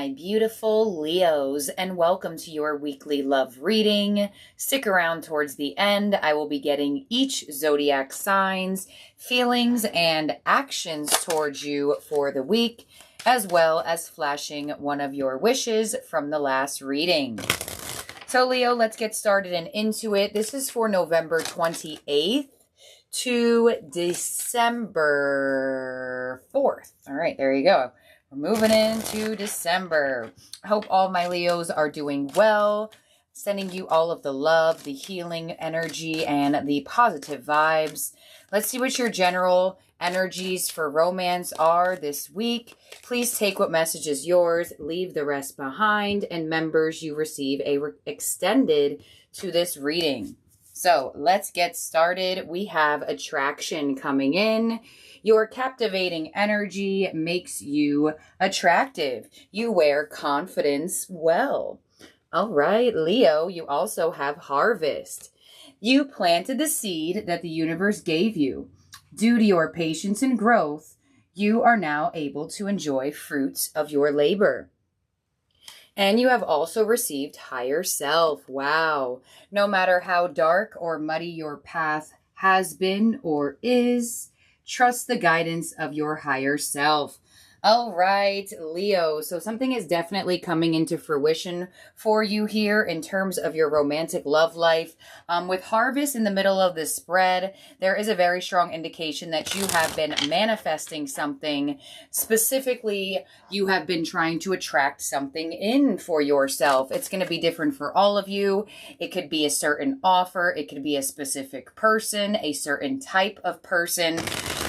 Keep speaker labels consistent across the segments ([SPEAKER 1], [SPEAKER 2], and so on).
[SPEAKER 1] my beautiful Leos, and welcome to your weekly love reading. Stick around towards the end. I will be getting each zodiac signs, feelings, and actions towards you for the week, as well as flashing one of your wishes from the last reading. So Leo, let's get started and into it. This is for November 28th to December 4th. All right, there you go. We're moving into December. I hope all my Leos are doing well. Sending you all of the love, the healing energy, and the positive vibes. Let's see what your general energies for romance are this week. Please take what message is yours, leave the rest behind, and members, you receive a extended to this reading. So let's get started. We have attraction coming in. Your captivating energy makes you attractive. You wear confidence well. All right, Leo, you also have harvest. You planted the seed that the universe gave you. Due to your patience and growth, you are now able to enjoy fruits of your labor. And you have also received higher self. Wow. No matter how dark or muddy your path has been or is, trust the guidance of your higher self. All right, Leo. So something is definitely coming into fruition for you here in terms of your romantic love life. With harvest in the middle of the spread, there is a very strong indication that you have been manifesting something. Specifically, you have been trying to attract something in for yourself. It's going to be different for all of you. It could be a certain offer. It could be a specific person, a certain type of person.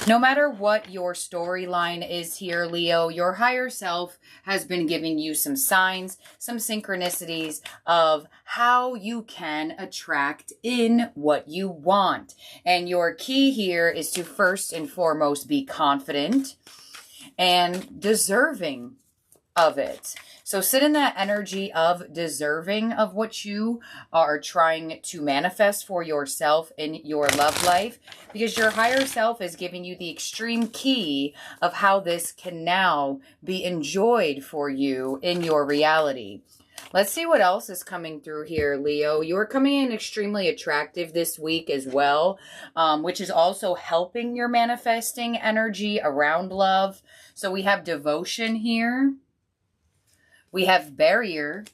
[SPEAKER 1] No matter what your storyline is here, Leo, your higher self has been giving you some signs, some synchronicities of how you can attract in what you want. And your key here is to first and foremost be confident and deserving of it. So sit in that energy of deserving of what you are trying to manifest for yourself in your love life, because your higher self is giving you the extreme key of how this can now be enjoyed for you in your reality. Let's see what else is coming through here, Leo. You're coming in extremely attractive this week as well, which is also helping your manifesting energy around love. So we have devotion here. We have barrier,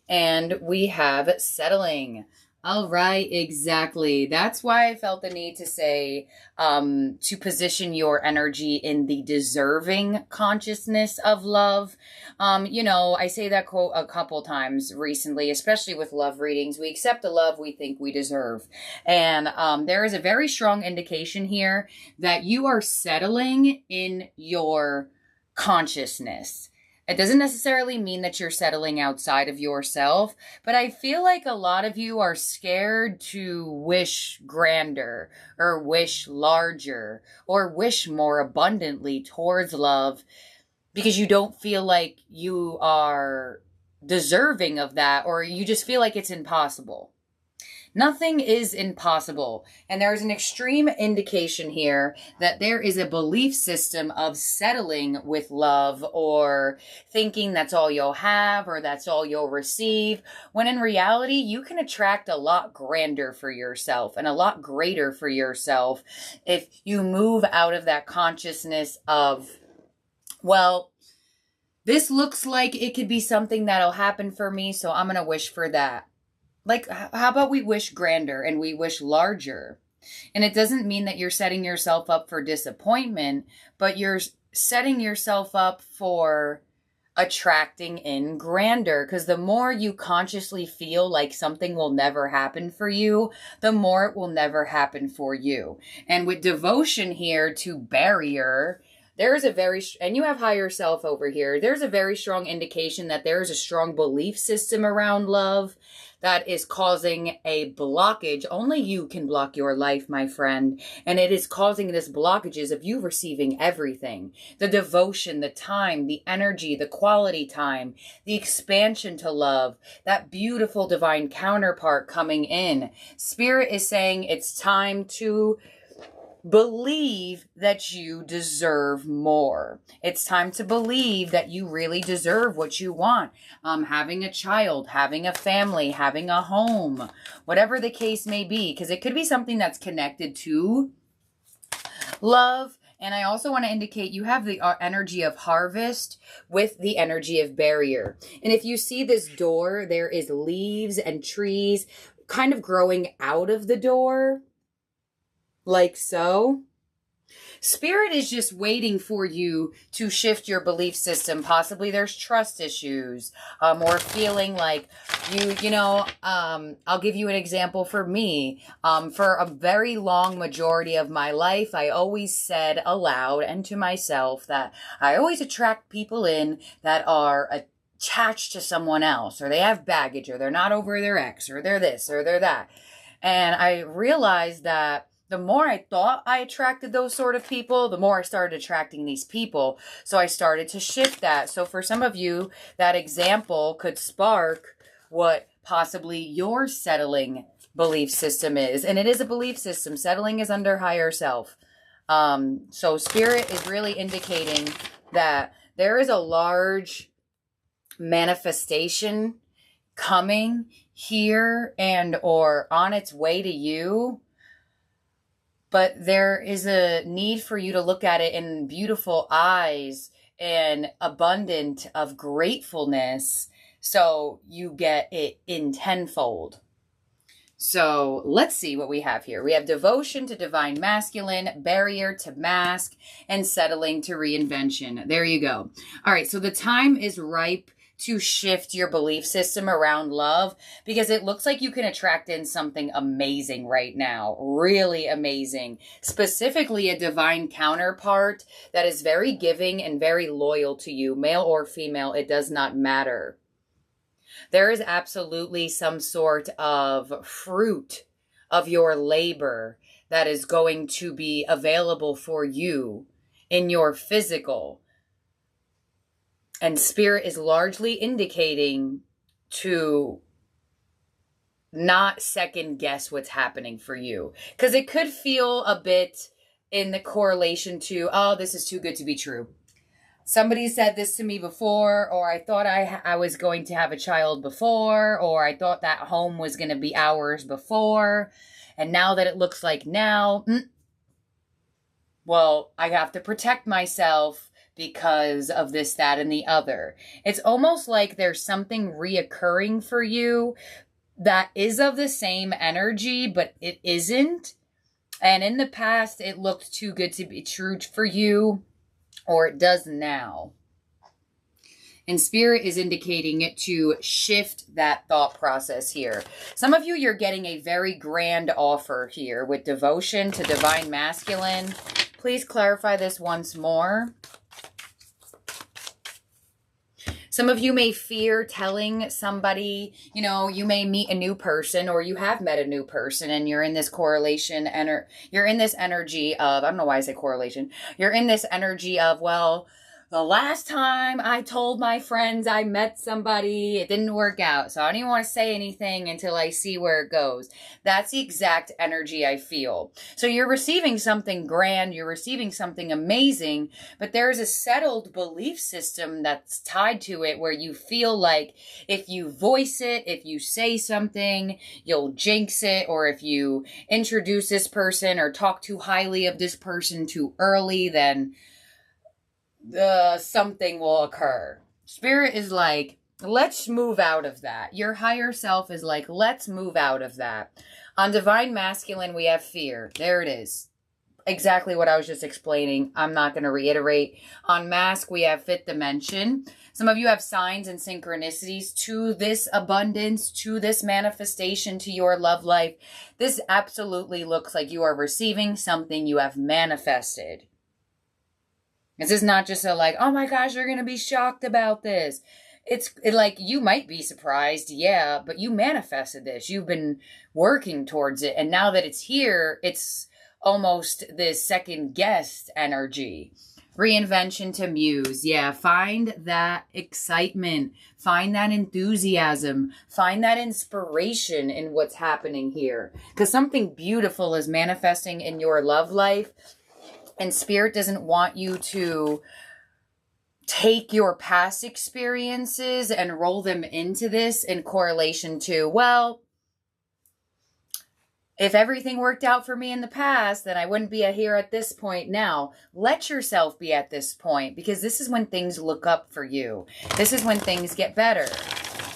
[SPEAKER 1] and we have settling. All right, exactly. That's why I felt the need to say, to position your energy in the deserving consciousness of love. I say that quote a couple times recently, especially with love readings. We accept the love we think we deserve. And there is a very strong indication here that you are settling in your consciousness. It doesn't necessarily mean that you're settling outside of yourself, but I feel like a lot of you are scared to wish grander or wish larger or wish more abundantly towards love because you don't feel like you are deserving of that, or you just feel like it's impossible. Nothing is impossible. And there's an extreme indication here that there is a belief system of settling with love or thinking that's all you'll have or that's all you'll receive, when in reality, you can attract a lot grander for yourself and a lot greater for yourself if you move out of that consciousness of, well, this looks like it could be something that'll happen for me, so I'm going to wish for that. Like, how about we wish grander and we wish larger? And it doesn't mean that you're setting yourself up for disappointment, but you're setting yourself up for attracting in grander. Because the more you consciously feel like something will never happen for you, the more it will never happen for you. And with devotion here to barrier, there is a and you have higher self over here. There's a very strong indication that there is a strong belief system around love that is causing a blockage. Only you can block your life, my friend. And it is causing this blockages of you receiving everything. The devotion, the time, the energy, the quality time, the expansion to love, that beautiful divine counterpart coming in. Spirit is saying it's time to Believe that you deserve more. It's time to believe that you really deserve what you want. Having a child, having a family, having a home, whatever the case may be, because it could be something that's connected to love. And I also want to indicate you have the energy of harvest with the energy of barrier. And if you see this door, there is leaves and trees kind of growing out of the door, like so. Spirit is just waiting for you to shift your belief system. Possibly there's trust issues, or feeling like I'll give you an example for me. For a very long majority of my life, I always said aloud and to myself that I always attract people in that are attached to someone else, or they have baggage, or they're not over their ex, or they're this, or they're that. And I realized that the more I thought I attracted those sort of people, the more I started attracting these people. So I started to shift that. So for some of you, that example could spark what possibly your settling belief system is. And it is a belief system. Settling is under higher self. So Spirit is really indicating that there is a large manifestation coming here and or on its way to you. But there is a need for you to look at it in beautiful eyes and abundant of gratefulness, so you get it in tenfold. So let's see what we have here. We have devotion to divine masculine, barrier to mask, and settling to reinvention. There you go. All right, so the time is ripe to shift your belief system around love, because it looks like you can attract in something amazing right now. Really amazing. Specifically a divine counterpart that is very giving and very loyal to you, male or female, it does not matter. There is absolutely some sort of fruit of your labor that is going to be available for you in your physical. And Spirit is largely indicating to not second guess what's happening for you. Because it could feel a bit in the correlation to, oh, this is too good to be true. Somebody said this to me before, or I thought I was going to have a child before, or I thought that home was going to be ours before. And now that it looks like now, well, I have to protect myself because of this, that, and the other. It's almost like there's something reoccurring for you that is of the same energy, but it isn't. And in the past, it looked too good to be true for you, or it does now. And Spirit is indicating it to shift that thought process here. Some of you, you're getting a very grand offer here with devotion to divine masculine. Please clarify this once more. Some of you may fear telling somebody, you may meet a new person, or you have met a new person, and you're in this correlation, and you're in this energy of, I don't know why I say correlation. You're in this energy of, well, the last time I told my friends I met somebody, it didn't work out. So I don't even want to say anything until I see where it goes. That's the exact energy I feel. So you're receiving something grand, you're receiving something amazing, but there's a settled belief system that's tied to it where you feel like if you voice it, if you say something, you'll jinx it, or if you introduce this person or talk too highly of this person too early, then something will occur. Spirit is like, let's move out of that. Your higher self is like, let's move out of that. On divine masculine, we have fear. There it is. Exactly what I was just explaining. I'm not going to reiterate. On mask, we have fifth dimension. Some of you have signs and synchronicities to this abundance, to this manifestation, to your love life. This absolutely looks like you are receiving something you have manifested. This is not just oh my gosh, you're going to be shocked about this. It's like, you might be surprised, yeah, but you manifested this. You've been working towards it. And now that it's here, it's almost this second guessed energy. Reinvention to muse. Yeah, find that excitement. Find that enthusiasm. Find that inspiration in what's happening here. Because something beautiful is manifesting in your love life. And Spirit doesn't want you to take your past experiences and roll them into this in correlation to, well, if everything worked out for me in the past, then I wouldn't be here at this point now. Let yourself be at this point, because this is when things look up for you. This is when things get better.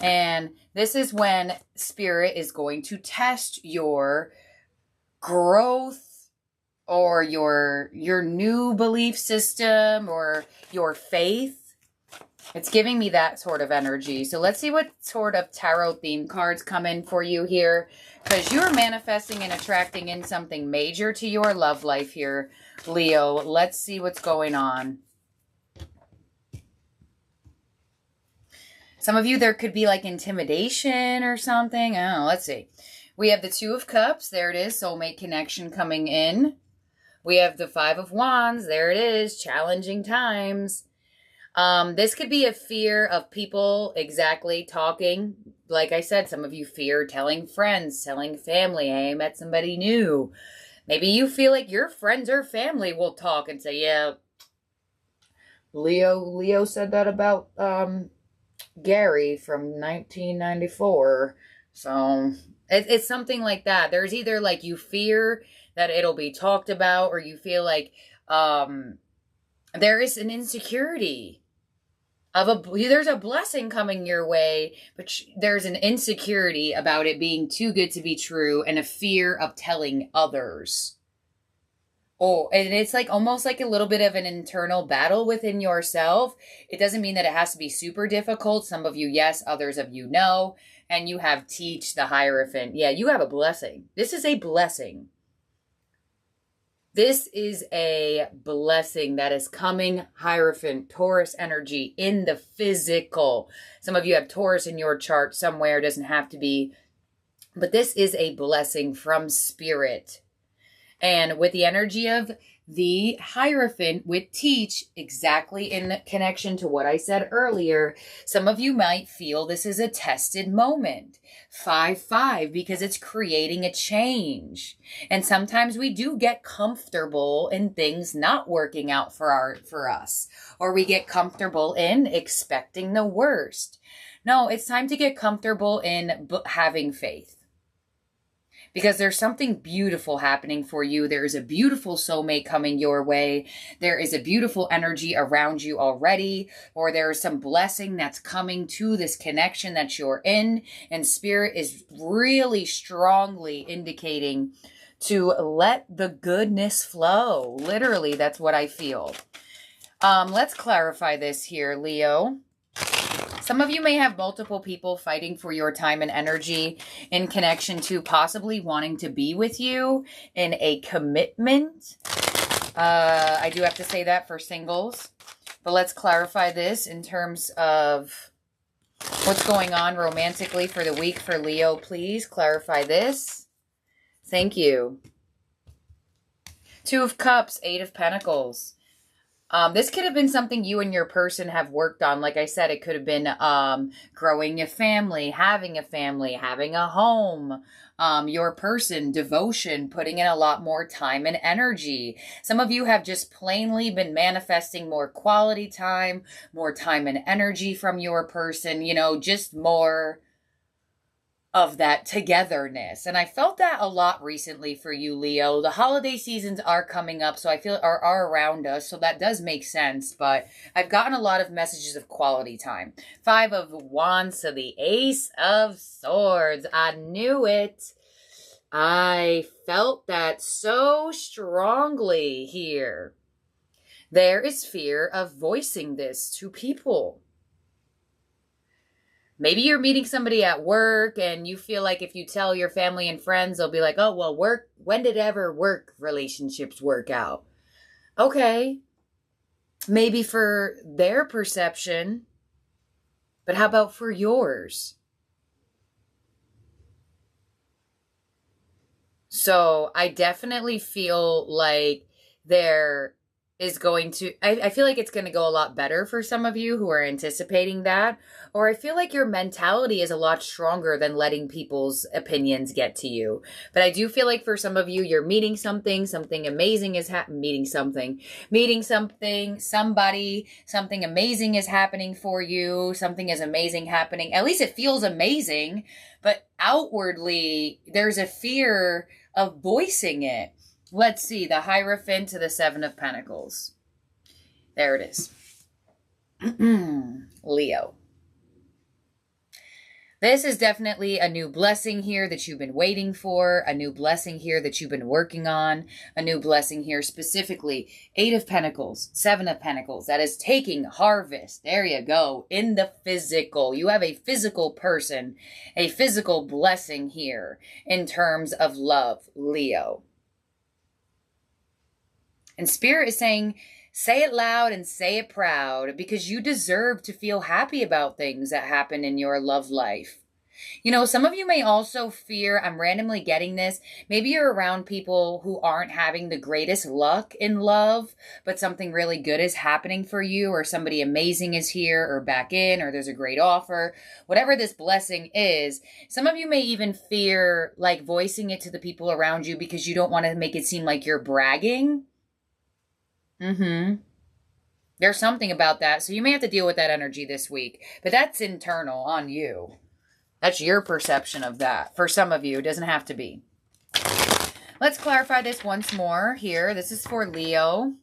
[SPEAKER 1] And this is when Spirit is going to test your growth or your new belief system or your faith. It's giving me that sort of energy. So let's see what sort of tarot theme cards come in for you here. Because you're manifesting and attracting in something major to your love life here, Leo. Let's see what's going on. Some of you, there could be like intimidation or something. I don't know. Let's see. We have the Two of Cups. There it is. Soulmate connection coming in. We have the Five of Wands. There it is. Challenging times. This could be a fear of people exactly talking. Like I said, some of you fear telling friends, telling family, hey, I met somebody new. Maybe you feel like your friends or family will talk and say, yeah, Leo said that about Gary from 1994. So it's something like that. There's either like you fear that it'll be talked about, or you feel like there is an insecurity there's a blessing coming your way, but there's an insecurity about it being too good to be true and a fear of telling others. Oh, and it's like almost like a little bit of an internal battle within yourself. It doesn't mean that it has to be super difficult. Some of you, yes, others of you, no. And you have Teach the Hierophant. Yeah, you have a blessing. This is a blessing. This is a blessing that is coming, Hierophant, Taurus energy in the physical. Some of you have Taurus in your chart somewhere. It doesn't have to be. But this is a blessing from Spirit. And with the energy of the Hierophant with Teach, exactly in connection to what I said earlier, some of you might feel this is a tested moment. 5-5, because it's creating a change. And sometimes we do get comfortable in things not working out for us. Or we get comfortable in expecting the worst. No, it's time to get comfortable in having faith. Because there's something beautiful happening for you. There is a beautiful soulmate coming your way. There is a beautiful energy around you already. Or there is some blessing that's coming to this connection that you're in. And Spirit is really strongly indicating to let the goodness flow. Literally, that's what I feel. Let's clarify this here, Leo. Some of you may have multiple people fighting for your time and energy in connection to possibly wanting to be with you in a commitment. I do have to say that for singles. But let's clarify this in terms of what's going on romantically for the week for Leo. Please clarify this. Thank you. Two of Cups, Eight of Pentacles. This could have been something you and your person have worked on. Like I said, it could have been growing a family, having a home. Your person, devotion, putting in a lot more time and energy. Some of you have just plainly been manifesting more quality time, more time and energy from your person. You know, just more of that togetherness. And I felt that a lot recently for you, Leo. The holiday seasons are coming up, so I feel are around us, so that does make sense. But I've gotten a lot of messages of quality time. Five of Wands to the Ace of Swords. I knew it. I felt that so strongly here. There is fear of voicing this to people. Maybe you're meeting somebody at work and you feel like if you tell your family and friends, they'll be like, oh, well, when did ever work relationships work out? Okay. Maybe for their perception, but how about for yours? So I definitely feel like there is going to, I feel like it's going to go a lot better for some of you who are anticipating that. Or I feel like your mentality is a lot stronger than letting people's opinions get to you. But I do feel like for some of you, you're meeting something amazing is somebody, something amazing is happening for you. Something is amazing happening. At least it feels amazing, but outwardly there's a fear of voicing it. Let's see, the Hierophant to the Seven of Pentacles. There it is. Leo. This is definitely a new blessing here that you've been waiting for, a new blessing here that you've been working on, a new blessing here specifically. 8 of Pentacles, 7 of Pentacles. That is taking harvest. There you go. In the physical. You have a physical person, a physical blessing here in terms of love, Leo. And Spirit is saying, say it loud and say it proud, because you deserve to feel happy about things that happen in your love life. You know, some of you may also fear, I'm randomly getting this, maybe you're around people who aren't having the greatest luck in love, but something really good is happening for you, or somebody amazing is here or back in, or there's a great offer. Whatever this blessing is, some of you may even fear like voicing it to the people around you because you don't want to make it seem like you're bragging. There's something about that. So you may have to deal with that energy this week. But that's internal on you. That's your perception of that. For some of you, it doesn't have to be. Let's clarify this once more here. This is for Leo.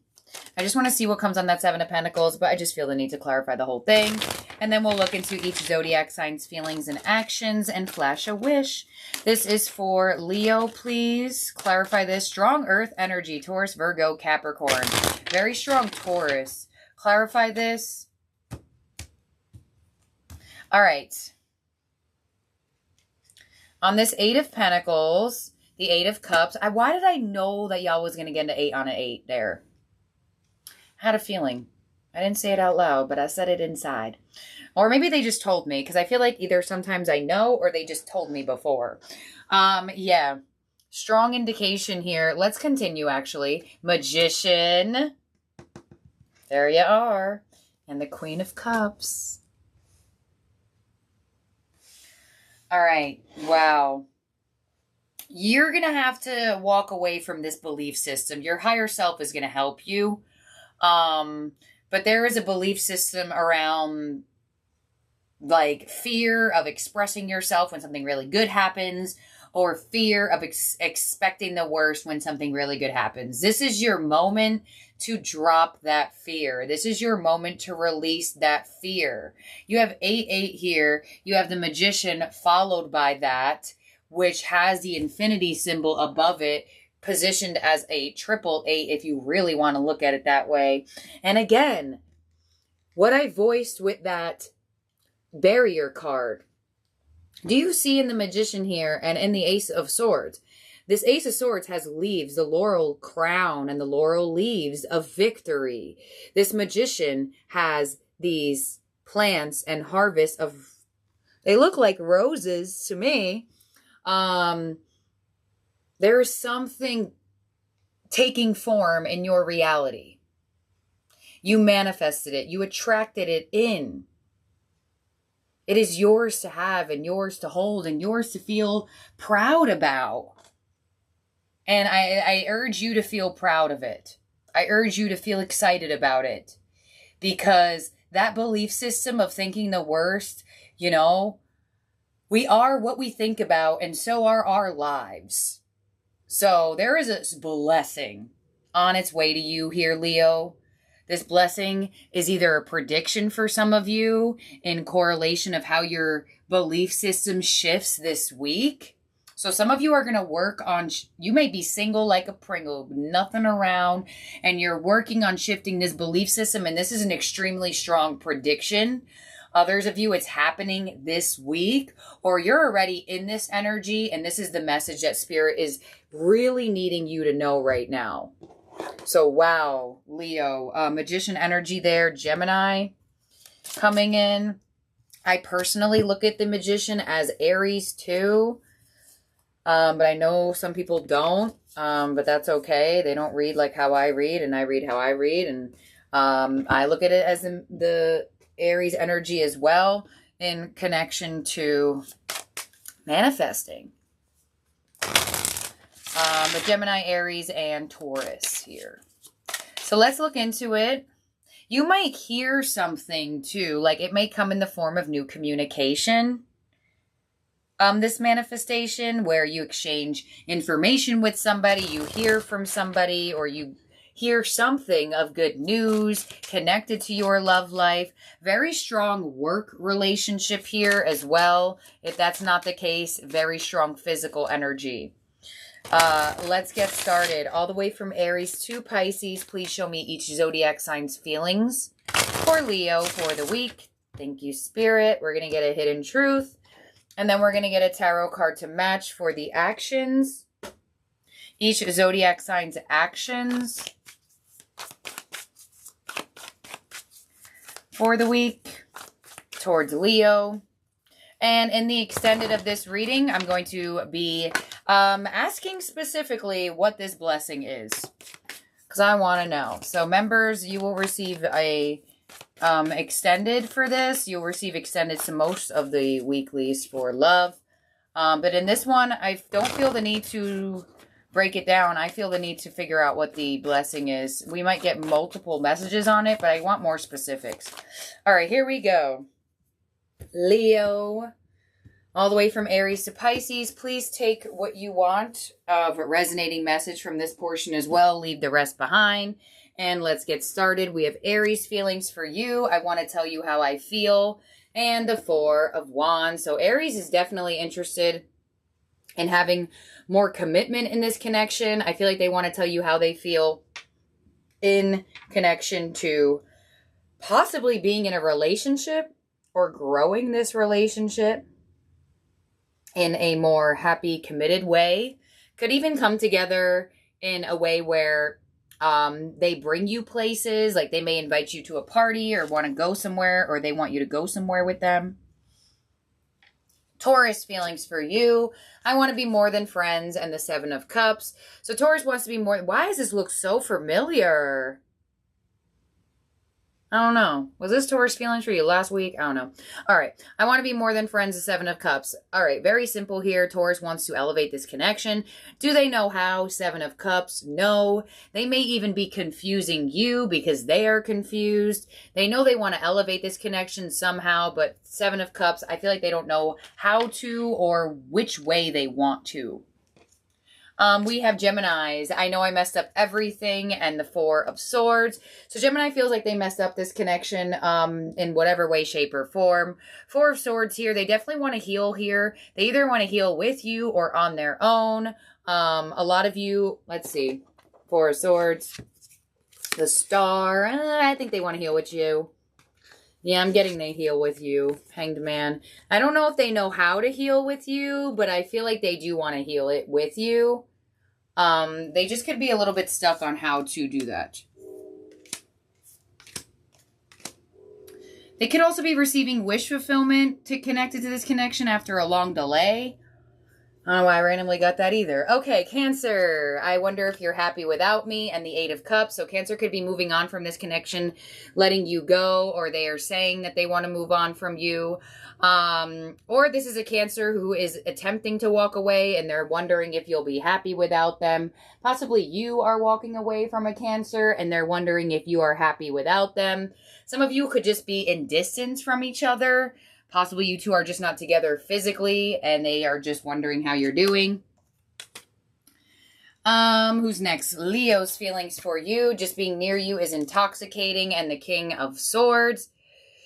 [SPEAKER 1] I just want to see what comes on that 7 of Pentacles, but I just feel the need to clarify the whole thing. And then we'll look into each zodiac sign's feelings and actions and flash a wish. This is for Leo, please. Clarify this. Strong earth energy, Taurus, Virgo, Capricorn. Very strong Taurus. Clarify this. All right. On this 8 of Pentacles, the 8 of Cups. Why did I know that y'all was going to get an 8 on an 8 there? I had a feeling. I didn't say it out loud, but I said it inside. Or maybe they just told me, because I feel like either sometimes I know or they just told me before. Yeah. Strong indication here. Let's continue, actually. Magician. There you are. And the Queen of Cups. All right. Wow. You're going to have to walk away from this belief system. Your higher self is going to help you. But there is a belief system around like fear of expressing yourself when something really good happens, or fear of expecting the worst when something really good happens. This is your moment to drop that fear. This is your moment to release that fear. You have 8-8 here. You have the Magician followed by that, which has the infinity symbol above it, positioned as a 888 if you really want to look at it that way. And again, what I voiced with that barrier card, do you see in the Magician here and in the Ace of Swords? This Ace of Swords has leaves, the laurel crown and the laurel leaves of victory. This Magician has these plants and harvest of, they look like roses to me. There is something taking form in your reality. You manifested it. You attracted it in. It is yours to have and yours to hold and yours to feel proud about. And I urge you to feel proud of it. I urge you to feel excited about it. Because that belief system of thinking the worst, you know, we are what we think about, and so are our lives. So there is a blessing on its way to you here, Leo. This blessing is either a prediction for some of you in correlation of how your belief system shifts this week. So some of you are going to work on, you may be single like a Pringle, nothing around, and you're working on shifting this belief system. And this is an extremely strong prediction. Others of you, it's happening this week, or you're already in this energy. And this is the message that Spirit is really needing you to know right now. So, wow, Leo, Magician energy there, Gemini coming in. I personally look at the Magician as Aries too, but I know some people don't. but that's okay. They don't read like how I read, and I read how I read, and I look at it as the Aries energy as well in connection to manifesting. The Gemini, Aries, and Taurus here. So let's look into it. You might hear something too, like it may come in the form of new communication. This manifestation where you exchange information with somebody, you hear from somebody, or you hear something of good news connected to your love life. Very strong work relationship here as well. If that's not the case, very strong physical energy. Let's get started. All the way from Aries to Pisces, please show me each zodiac sign's feelings for Leo for the week. Thank you, Spirit. We're going to get a hidden truth. And then we're going to get a tarot card to match for the actions. Each zodiac sign's actions for the week towards Leo. And in the extended of this reading, I'm going to be asking specifically what this blessing is, because I want to know. So members, you will receive a extended for this. You'll receive extended to most of the weeklies for love. But in this one, I don't feel the need to break it down. I feel the need to figure out what the blessing is. We might get multiple messages on it, but I want more specifics. All right, here we go. Leo, all the way from Aries to Pisces, please take what you want of a resonating message from this portion as well. Leave the rest behind. And let's get started. We have Aries feelings for you. I want to tell you how I feel. And the Four of Wands. So Aries is definitely interested in having more commitment in this connection. I feel like they want to tell you how they feel in connection to possibly being in a relationship or growing this relationship in a more happy, committed way. Could even come together in a way where they bring you places, like they may invite you to a party or want to go somewhere, or they want you to go somewhere with them. Taurus feelings for you. I want to be more than friends, and the Seven of Cups. So Taurus wants to be more. Why does this look so familiar? I don't know. Was this Taurus feelings for you last week? I don't know. All right. I want to be more than friends, the Seven of Cups. All right. Very simple here. Taurus wants to elevate this connection. Do they know how? Seven of Cups? No. They may even be confusing you because they are confused. They know they want to elevate this connection somehow, but Seven of Cups, I feel like they don't know how to or which way they want to. We have Geminis. I know I messed up everything, and the Four of Swords. So Gemini feels like they messed up this connection in whatever way, shape, or form. Four of Swords here. They definitely want to heal here. They either want to heal with you or on their own. A lot of you, let's see. Four of Swords. The Star. I think they want to heal with you. Yeah, I'm getting they heal with you. Hanged Man. I don't know if they know how to heal with you, but I feel like they do want to heal it with you. They just could be a little bit stuck on how to do that. They could also be receiving wish fulfillment connected to this connection after a long delay. I don't know why I randomly got that either. Okay, Cancer. I wonder if you're happy without me, and the Eight of Cups. So Cancer could be moving on from this connection, letting you go, or they are saying that they want to move on from you. Or this is a Cancer who is attempting to walk away, and they're wondering if you'll be happy without them. Possibly you are walking away from a Cancer, and they're wondering if you are happy without them. Some of you could just be in distance from each other. Possibly you two are just not together physically, and they are just wondering how you're doing. Who's next? Leo's feelings for you. Just being near you is intoxicating, and the King of Swords.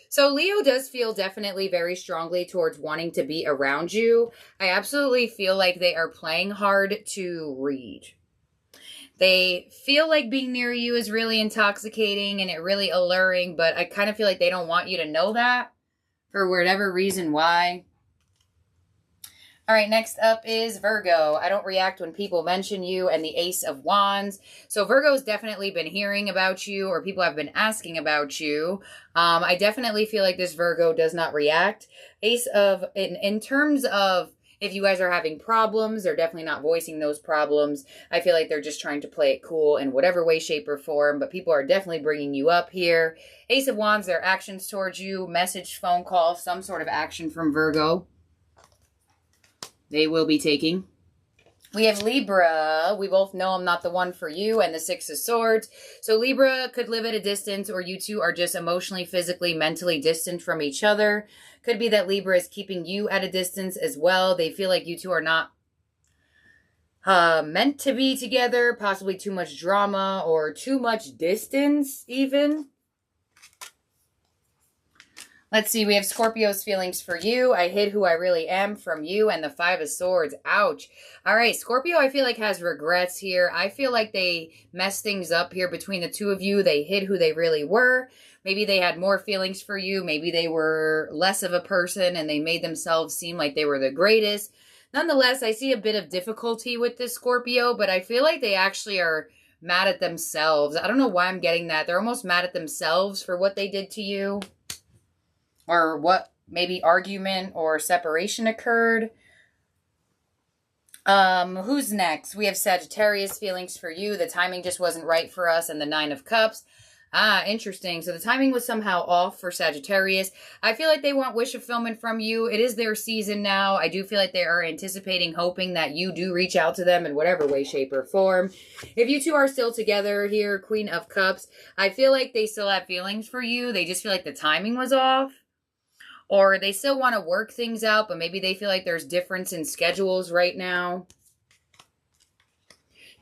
[SPEAKER 1] So Leo does feel definitely very strongly towards wanting to be around you. I absolutely feel like they are playing hard to read. They feel like being near you is really intoxicating and it really alluring, but I kind of feel like they don't want you to know that. For whatever reason why. All right, next up is Virgo. I don't react when people mention you, and the Ace of Wands. So Virgo's definitely been hearing about you, or people have been asking about you. I definitely feel like this Virgo does not react. In terms of If you guys are having problems, they're definitely not voicing those problems. I feel like they're just trying to play it cool in whatever way, shape, or form, but people are definitely bringing you up here. Ace of Wands, their actions towards you, message, phone call, some sort of action from Virgo they will be taking. We have Libra. We both know I'm not the one for you, and the Six of Swords. So Libra could live at a distance, or you two are just emotionally, physically, mentally distant from each other. Could be that Libra is keeping you at a distance as well. They feel like you two are not meant to be together. Possibly too much drama or too much distance even. Let's see, we have Scorpio's feelings for you. I hid who I really am from you, and the Five of Swords. Ouch. All right, Scorpio, I feel like has regrets here. I feel like they messed things up here between the two of you. They hid who they really were. Maybe they had more feelings for you. Maybe they were less of a person, and they made themselves seem like they were the greatest. Nonetheless, I see a bit of difficulty with this Scorpio, but I feel like they actually are mad at themselves. I don't know why I'm getting that. They're almost mad at themselves for what they did to you. Or what maybe argument or separation occurred. Who's next? We have Sagittarius feelings for you. The timing just wasn't right for us, and the Nine of Cups. Ah, interesting. So the timing was somehow off for Sagittarius. I feel like they want wish fulfillment from you. It is their season now. I do feel like they are anticipating, hoping that you do reach out to them in whatever way, shape, or form. If you two are still together here, Queen of Cups, I feel like they still have feelings for you. They just feel like the timing was off. Or they still want to work things out, but maybe they feel like there's difference in schedules right now.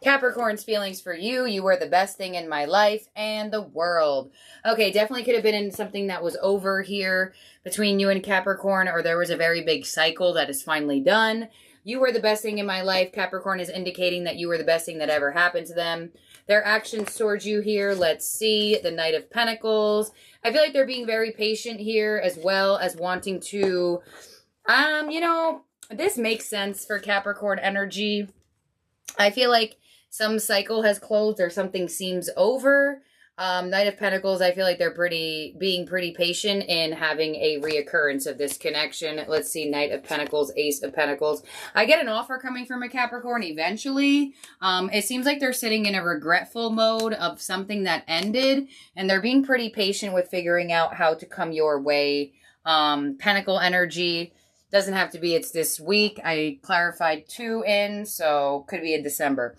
[SPEAKER 1] Capricorn's feelings for you. You were the best thing in my life and the world. Okay, definitely could have been in something that was over here between you and Capricorn, or there was a very big cycle that is finally done. You were the best thing in my life. Capricorn is indicating that you were the best thing that ever happened to them. Their actions towards you here, let's see, the Knight of Pentacles. I feel like they're being very patient here, as well as wanting to, you know, this makes sense for Capricorn energy. I feel like some cycle has closed or something seems over. Knight of Pentacles, I feel like they're being pretty patient in having a reoccurrence of this connection. Let's see, Knight of Pentacles, Ace of Pentacles. I get an offer coming from a Capricorn eventually. It seems like they're sitting in a regretful mode of something that ended, and they're being pretty patient with figuring out how to come your way. Pentacle energy doesn't have to be it's this week. I clarified 2 in, so could be in December.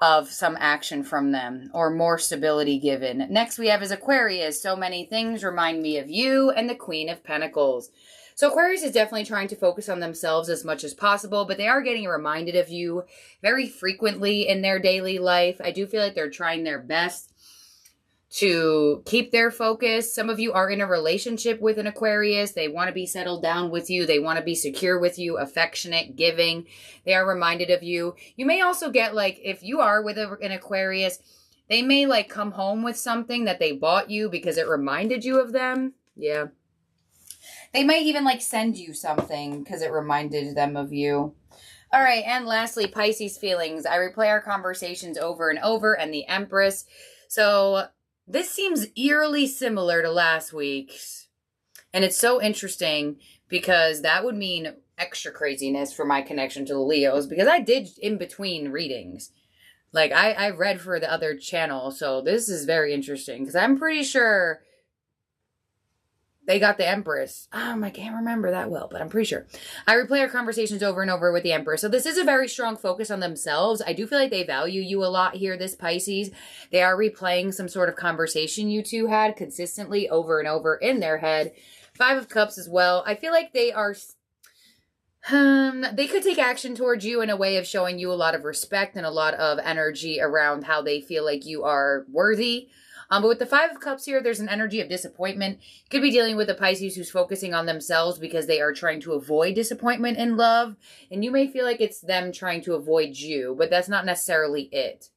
[SPEAKER 1] Of some action from them or more stability given. Next we have is Aquarius. So many things remind me of you, and the Queen of Pentacles. So Aquarius is definitely trying to focus on themselves as much as possible, but they are getting reminded of you very frequently in their daily life. I do feel like they're trying their best to keep their focus. Some of you are in a relationship with an Aquarius. They want to be settled down with you. They want to be secure with you, affectionate, giving. They are reminded of you. You may also get, like, if you are with an Aquarius, they may, like, come home with something that they bought you because it reminded you of them. Yeah. They might even, like, send you something because it reminded them of you. All right, and lastly, Pisces feelings. I replay our conversations over and over, and the Empress. So this seems eerily similar to last week's, and it's so interesting because that would mean extra craziness for my connection to the Leos, because I did in between readings. Like, I read for the other channel, so this is very interesting because I'm pretty sure they got the Empress. I can't remember that well, but I'm pretty sure. I replay our conversations over and over with the Empress. So this is a very strong focus on themselves. I do feel like they value you a lot here, this Pisces. They are replaying some sort of conversation you two had consistently over and over in their head. Five of Cups as well. I feel like they are... they could take action towards you in a way of showing you a lot of respect and a lot of energy around how they feel like you are worthy. But with the Five of Cups here, there's an energy of disappointment. You could be dealing with a Pisces who's focusing on themselves because they are trying to avoid disappointment in love. And you may feel like it's them trying to avoid you, but that's not necessarily it.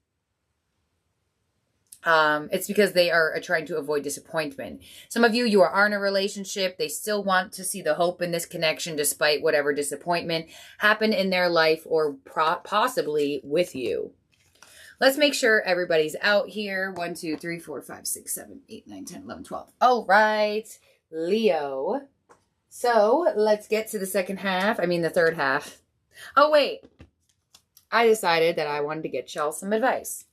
[SPEAKER 1] It's because they are trying to avoid disappointment. Some of you are in a relationship. They still want to see the hope in this connection despite whatever disappointment happened in their life or possibly with you. Let's make sure everybody's out here. 1, 2, 3, 4, 5, 6, 7, 8, 9, 10, 11, 12. All right, Leo. So let's get to the second half. I mean, the third half. Oh, wait. I decided that I wanted to get y'all some advice.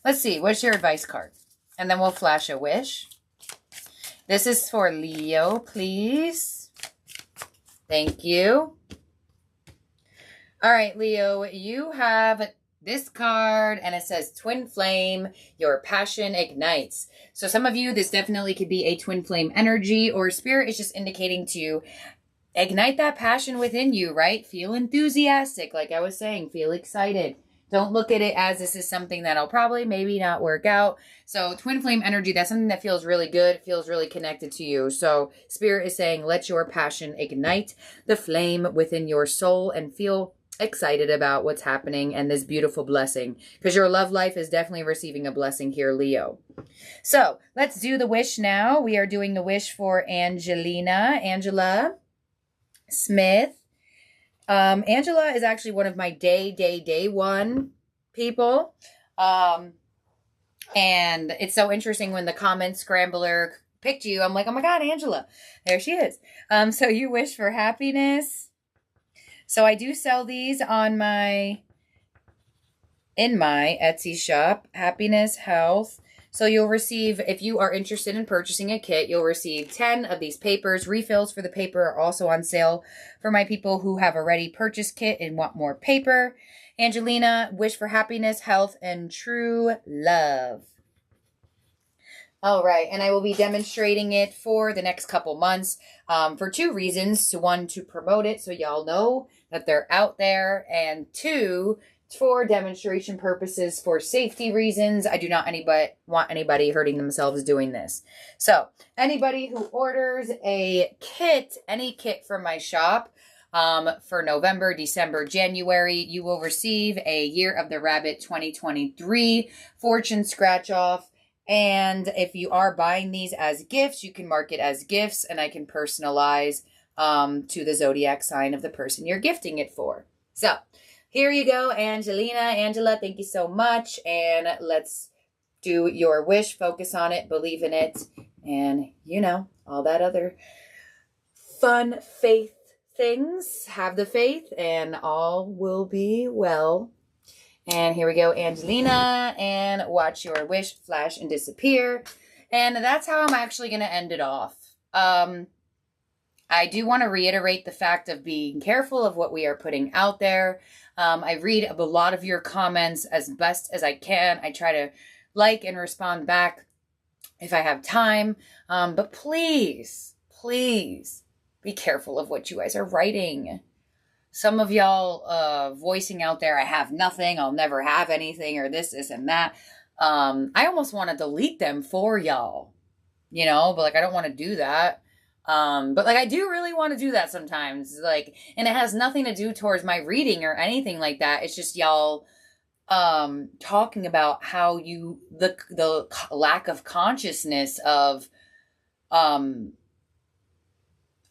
[SPEAKER 1] Let's see. What's your advice card? And then we'll flash a wish. This is for Leo, please. Thank you. All right, Leo, you have this card, and it says Twin Flame, your passion ignites. So some of you, this definitely could be a twin flame energy, or Spirit is just indicating to ignite that passion within you, right? Feel enthusiastic, like I was saying, feel excited. Don't look at it as this is something that'll probably maybe not work out. So twin flame energy, that's something that feels really good, feels really connected to you. So Spirit is saying, let your passion ignite the flame within your soul and feel excited about what's happening and this beautiful blessing, because your love life is definitely receiving a blessing here, Leo. So let's do the wish now. We are doing the wish for Angela Smith. Angela is actually one of my day one people. And it's so interesting when the comment scrambler picked you. I'm like, oh my God, Angela, there she is. So you wish for happiness. So I do sell these on in my Etsy shop, happiness, health. So you'll receive, if you are interested in purchasing a kit, you'll receive 10 of these papers. Refills for the paper are also on sale for my people who have already purchased kit and want more paper. Angelina, wish for happiness, health, and true love. All right, and I will be demonstrating it for the next couple months for two reasons. One, to promote it so y'all know that they're out there, and two, for demonstration purposes, for safety reasons. I do not want anybody hurting themselves doing this. So anybody who orders a kit, any kit from my shop, for November, December, January, you will receive a Year of the Rabbit 2023 fortune scratch off. And if you are buying these as gifts, you can mark it as gifts, and I can personalize to the zodiac sign of the person you're gifting it for. So here you go, Angela, thank you so much. And let's do your wish, focus on it, believe in it, and you know, all that other fun faith things. Have the faith and all will be well. And here we go, Angelina, and watch your wish flash and disappear. And that's how I'm actually going to end it off. I do want to reiterate the fact of being careful of what we are putting out there. I read a lot of your comments as best as I can. I try to like and respond back if I have time. But please, please be careful of what you guys are writing. Some of y'all voicing out there, I have nothing, I'll never have anything, or this and that. I almost want to delete them for y'all, you know, but like, I don't want to do that. But like, I do really want to do that sometimes, like, and it has nothing to do towards my reading or anything like that. It's just y'all, talking about how the lack of consciousness of,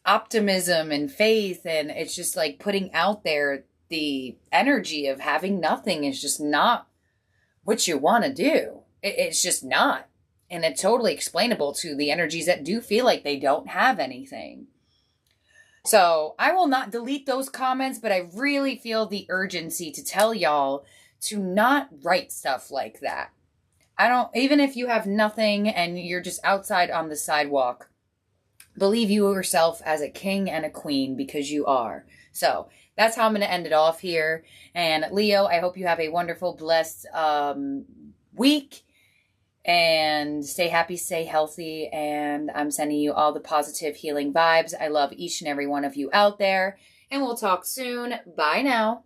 [SPEAKER 1] optimism and faith, and it's just like putting out there the energy of having nothing is just not what you want to do. It's just not. And it's totally explainable to the energies that do feel like they don't have anything. So I will not delete those comments, but I really feel the urgency to tell y'all to not write stuff like that. Even if you have nothing and you're just outside on the sidewalk, believe you yourself as a king and a queen, because you are. So that's how I'm going to end it off here. And Leo, I hope you have a wonderful, blessed week. And stay happy, stay healthy. And I'm sending you all the positive healing vibes. I love each and every one of you out there. And we'll talk soon. Bye now.